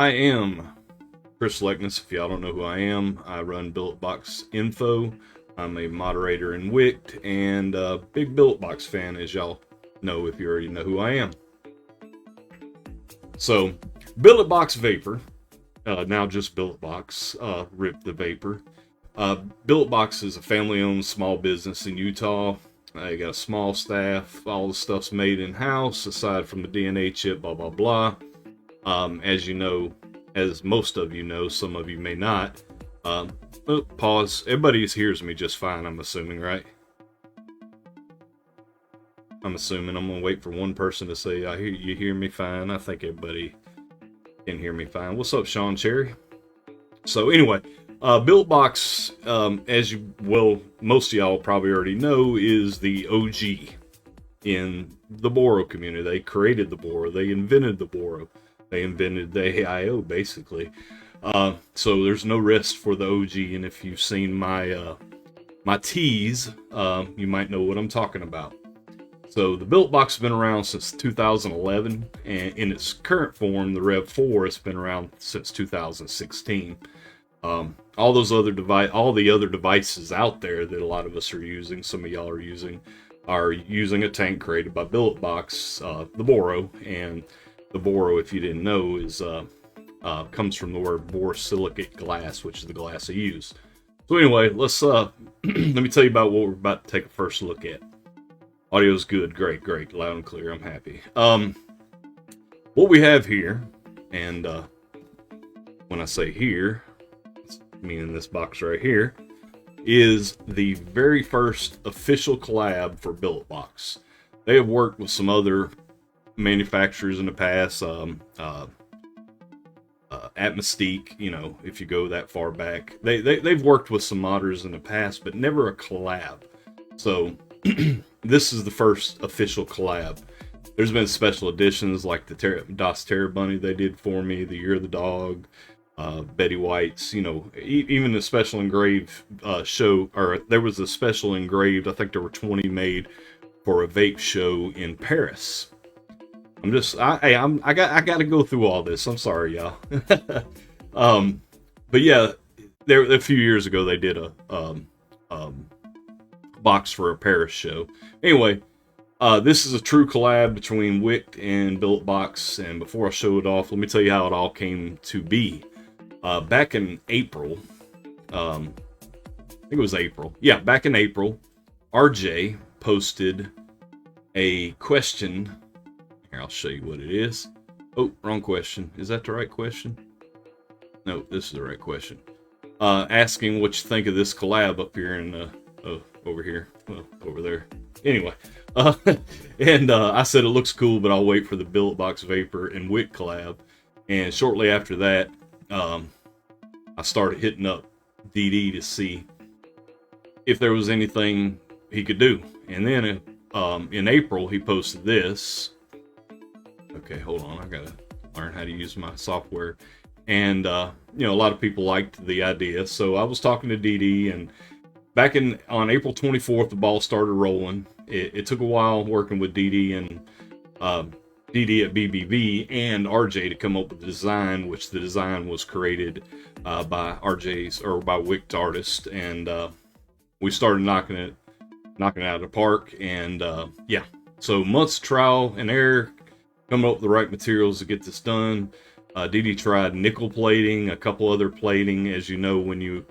I am Chris Leckness. If y'all don't know who I am, I run Billet Box Info. I'm a moderator in Wick'd and a big Billet Box fan, as y'all know if you already know who I am. So, Billet Box Vapor, now just Billet Box, Rip the Vapor. Billet Box is a family-owned small business in Utah. They got a small staff. All the stuff's made in-house, aside from the DNA chip, blah, blah, blah. As you know, as most of you know, some of you may not. Pause. Everybody hears me just fine, I'm assuming, right? I'm assuming. I'm going to wait for one person to say, you hear me fine. I think everybody can hear me fine. What's up, Sean Cherry? So anyway, Billet Box, as you well, most of y'all probably already know, is the OG in the Boro community. They created the Boro. They invented the Boro. They invented the AIO, basically. So there's no rest for the OG. And if you've seen my my teas, you might know what I'm talking about. So the Billet Box has been around since 2011, and in its current form, the Rev 4 has been around since 2016. All the other devices out there that a lot of us are using, some of y'all are using a tank created by Billet Box, the Boro, and the Boro, if you didn't know, is comes from the word borosilicate glass, which is the glass I use. So anyway, let's let me tell you about what we're about to take a first look at. Audio's good, great, loud and clear. I'm happy. What we have here, and when I say here, meaning this box right here, is the very first official collab for Billet Box. They have worked with some other manufacturers in the past, at Mystique, you know, if you go that far back. They've worked with some modders in the past, but never a collab. So this is the first official collab. There's been special editions like the Das Terror Bunny they did for me, the Year of the Dog, Betty White's, you know, even the special engraved show, or there was a special engraved, I think there were 20 made for a vape show in Paris. I got to go through all this. I'm sorry, y'all. But yeah, a few years ago they did a box for a Paris show. Anyway, this is a true collab between Wick'd and Billet Box. And before I show it off, let me tell you how it all came to be. Back in April, I think it was April. Yeah, back in April, RJ posted a question. Here, I'll show you what it is. Oh, wrong question. Is that the right question? No, this is the right question. Asking what you think of this collab up here in over here. Well, over there. Anyway, and I said it looks cool, but I'll wait for the Billet Box Vapor and Wick'd collab. And shortly after that, I started hitting up DD to see if there was anything he could do. And then in April, he posted this. Okay, hold on. I gotta learn how to use my software. And, you know, a lot of people liked the idea. So I was talking to DD, and on April 24th, the ball started rolling. It took a while working with DD and DD at BBB and RJ to come up with the design, which the design was created by Wick'd artist, and we started knocking it out of the park. And yeah, so months of trial and error, coming up with the right materials to get this done. DD tried nickel plating, a couple other plating. As you know, when you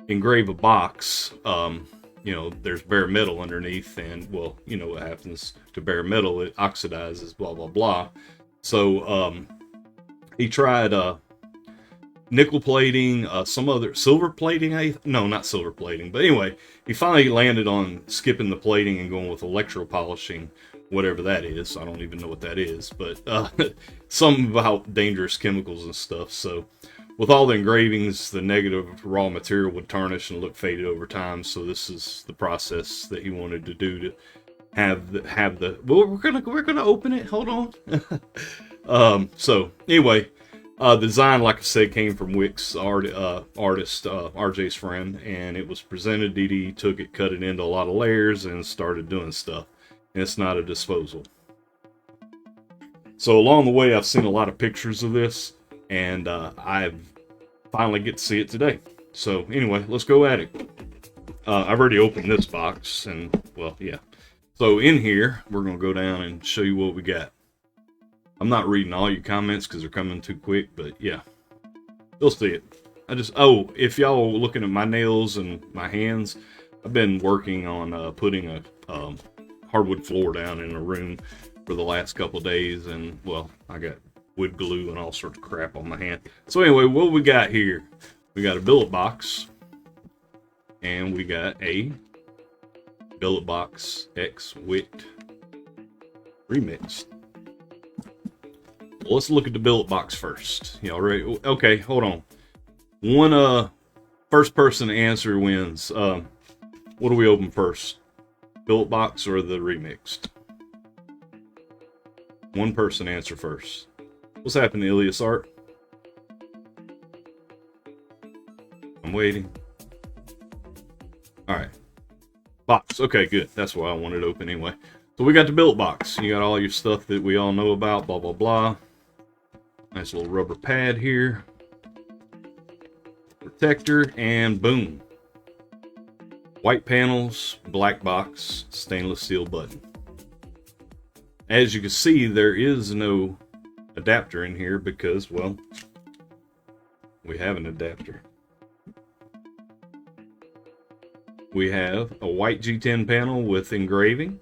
engrave a box, you know, there's bare metal underneath, and well, you know what happens to bare metal, it oxidizes, blah blah blah. So he tried nickel plating, some other silver plating. No, not silver plating, but anyway, he finally landed on skipping the plating and going with electro polishing, whatever that is. I don't even know what that is, but something about dangerous chemicals and stuff. So with all the engravings, the negative raw material would tarnish and look faded over time. So this is the process that he wanted to do to have the. Well, we're gonna open it. Hold on. So anyway, the design, like I said, came from Wick'd's artist, RJ's friend, and it was presented. DD took it, cut it into a lot of layers, and started doing stuff. And it's not a disposal. So along the way, I've seen a lot of pictures of this, and I finally get to see it today. So anyway, let's go at it. I've already opened this box, and well, yeah. So in here, we're gonna go down and show you what we got. I'm not reading all your comments because they're coming too quick, but yeah, you'll see it. Oh, if y'all are looking at my nails and my hands, I've been working on putting a hardwood floor down in a room for the last couple of days, and well, I got wood glue and all sorts of crap on my hand. So anyway, what we got here? We got a billet box, and we got a Billet Box X Wick'd Remix'd. Well, let's look at the billet box first. Y'all ready? Okay, hold on. One first person to answer wins. What do we open first? Billet box or the Remix'd? One person answer first. What's happening, Ilias Art? I'm waiting. All right. Box. Okay, good. That's why I wanted to open anyway. So we got the billet box. You got all your stuff that we all know about, blah, blah, blah. Nice little rubber pad here. Protector, and boom. White panels, black box, stainless steel button. As you can see, there is no adapter in here because, well, we have an adapter. We have a white G10 panel with engraving.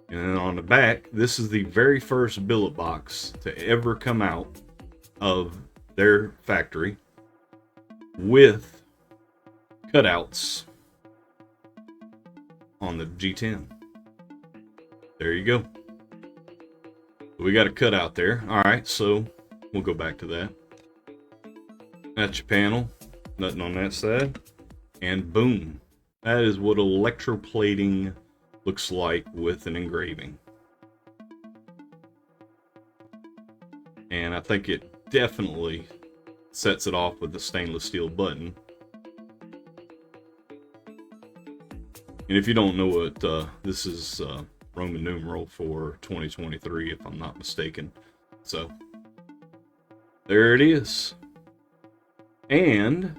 And then on the back, this is the very first billet box to ever come out of their factory with cutouts on the G10. There you go. We got a cutout there. All right, so we'll go back to that. That's your panel. Nothing on that side. And boom. That is what electroplating looks like with an engraving. And I think it definitely sets it off with the stainless steel button. And if you don't know what, this is Roman numeral for 2023, if I'm not mistaken. So, there it is. And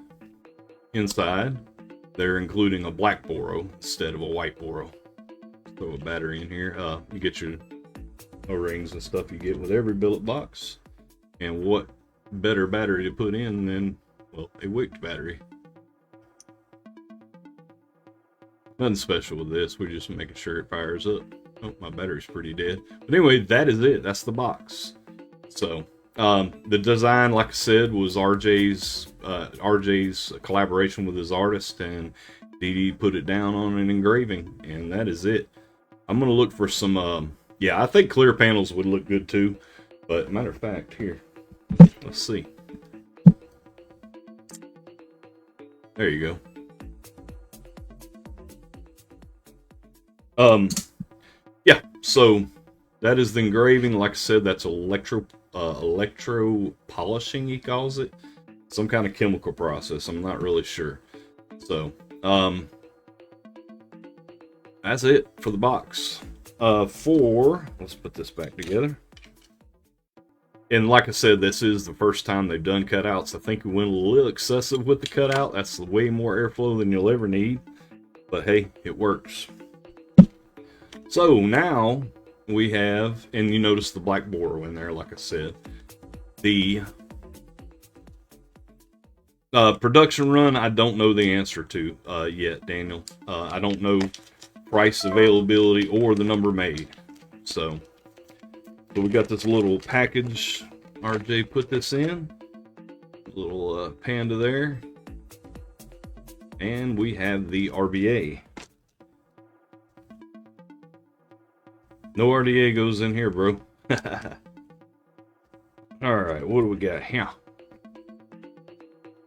inside, they're including a black boro instead of a white boro. Throw a battery in here. You get your O-rings and stuff you get with every billet box. And what better battery to put in than, well, a Wick'd battery. Nothing special with this. We're just making sure it fires up. Oh, my battery's pretty dead. But anyway, that is it. That's the box. So, the design, like I said, was RJ's collaboration with his artist, and DD put it down on an engraving, and that is it. I'm gonna look for some. Yeah, I think clear panels would look good too. But matter of fact, here, let's see. There you go. Yeah, so that is the engraving. Like I said, that's electro polishing, he calls it. Some kind of chemical process. I'm not really sure. So, that's it for the box. Let's put this back together. And like I said, this is the first time they've done cutouts. I think we went a little excessive with the cutout. That's way more airflow than you'll ever need. But hey, it works. So now we have, and you notice the black boro in there, like I said. The production run, I don't know the answer to yet, Daniel. I don't know price, availability, or the number made. So we got this little package. RJ put this in. Little panda there. And we have the RBA. No RDA goes in here, bro. Alright, what do we got here?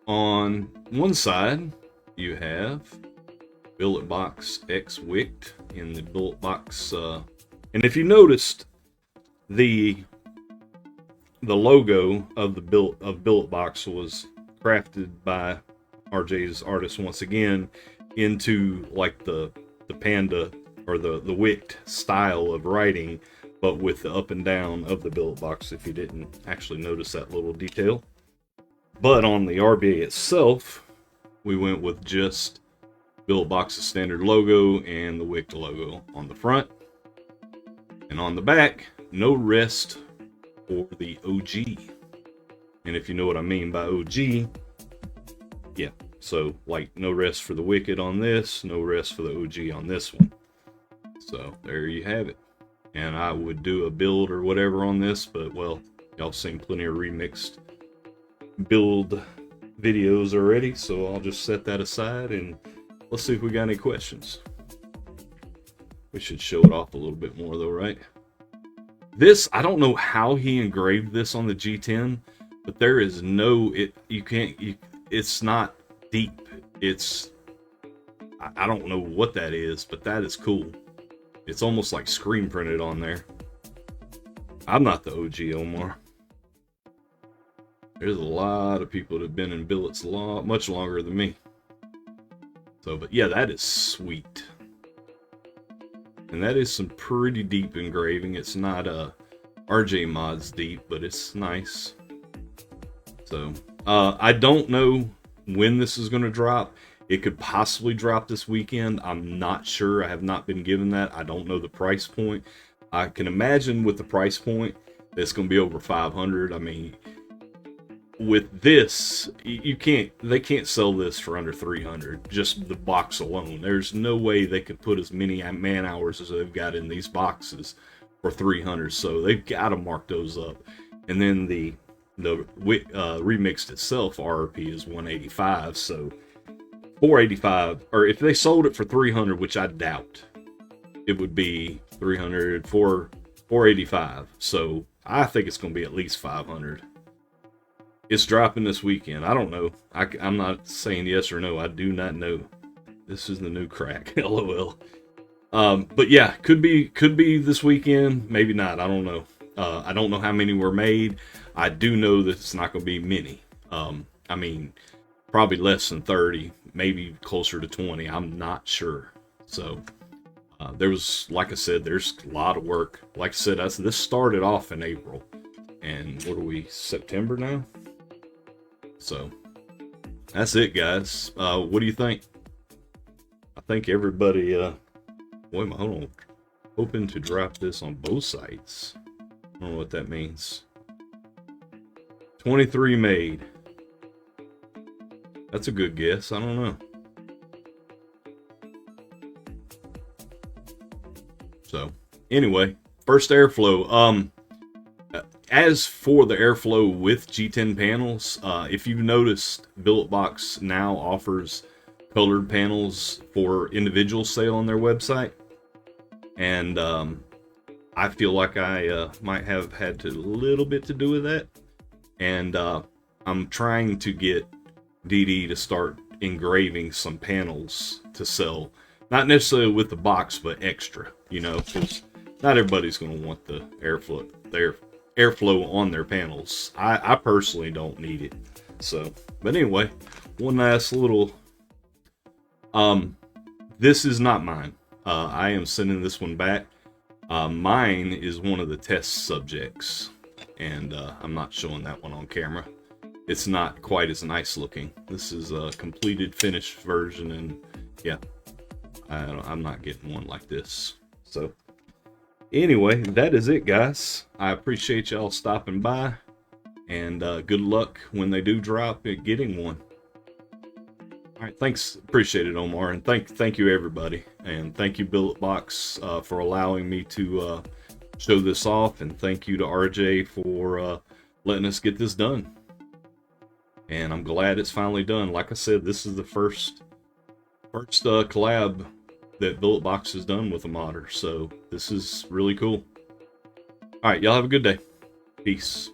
On one side, you have Billet Box X Wick'd in the Billet Box. And if you noticed, the logo of the Billet Box was crafted by RJ's artist once again into like the panda or the Wick'd style of writing, but with the up and down of the Billet Box, if you didn't actually notice that little detail. But on the RBA itself, we went with just Billet Box's standard logo and the Wick'd logo on the front. And on the back, no rest for the OG. And if you know what I mean by OG, yeah. So, like, no rest for the Wick'd on this, no rest for the OG on this one. So, there you have it. And I would do a build or whatever on this, but, well, y'all seen plenty of Remix'd build videos already, so I'll just set that aside and let's see if we got any questions. We should show it off a little bit more though, right? This, I don't know how he engraved this on the G10, but there is no, it's not deep. I don't know what that is, but that is cool. It's almost like screen printed on there. I'm not the OG, Omar. There's a lot of people that have been in billets much longer than me. So, but yeah, that is sweet. And that is some pretty deep engraving. It's not RJ Mods deep, but it's nice. So, I don't know when this is going to drop. It could possibly drop this weekend. I'm not sure. I have not been given that. I don't know the price point. I can imagine with the price point, it's going to be over 500. I mean, with this, they can't sell this for under 300, just the box alone. There's no way they could put as many man hours as they've got in these boxes for 300, so they've got to mark those up. And then the Remix'd itself RRP is 185, so 485, or if they sold it for 300, which I doubt, it would be 300 for 485. So I think it's going to be at least 500. It's dropping this weekend. I don't know. I'm not saying yes or no. I do not know. This is the new crack. LOL. But yeah, could be this weekend. Maybe not. I don't know. I don't know how many were made. I do know that it's not going to be many. I mean, probably less than 30, maybe closer to 20. I'm not sure. So there was, like I said, there's a lot of work. Like I said, this started off in April. And what are we, September now? So that's it, guys. What do you think? I think everybody, wait a minute, hold on. Hoping to drop this on both sites. I don't know what that means. 23 made. That's a good guess. I don't know. So anyway, first airflow. As for the airflow with G10 panels, if you've noticed, Billet Box now offers colored panels for individual sale on their website. And I feel like I might have had a little bit to do with that. And I'm trying to get DD to start engraving some panels to sell. Not necessarily with the box, but extra, you know, because not everybody's going to want the airflow on their panels. I personally don't need it. So, but anyway, one last little, this is not mine. I am sending this one back. Mine is one of the test subjects, and I'm not showing that one on camera. It's not quite as nice looking. This is a completed, finished version, and yeah, I'm not getting one like this. So anyway, that is it, guys. I appreciate y'all stopping by, and good luck when they do drop at getting one. All right, thanks. Appreciate it, Omar, and thank you, everybody, and thank you, Billet Box, for allowing me to show this off, and thank you to RJ for letting us get this done. And I'm glad it's finally done. Like I said, this is the first collab that Billet Box has done with a modder, so this is really cool. All right, y'all have a good day. Peace.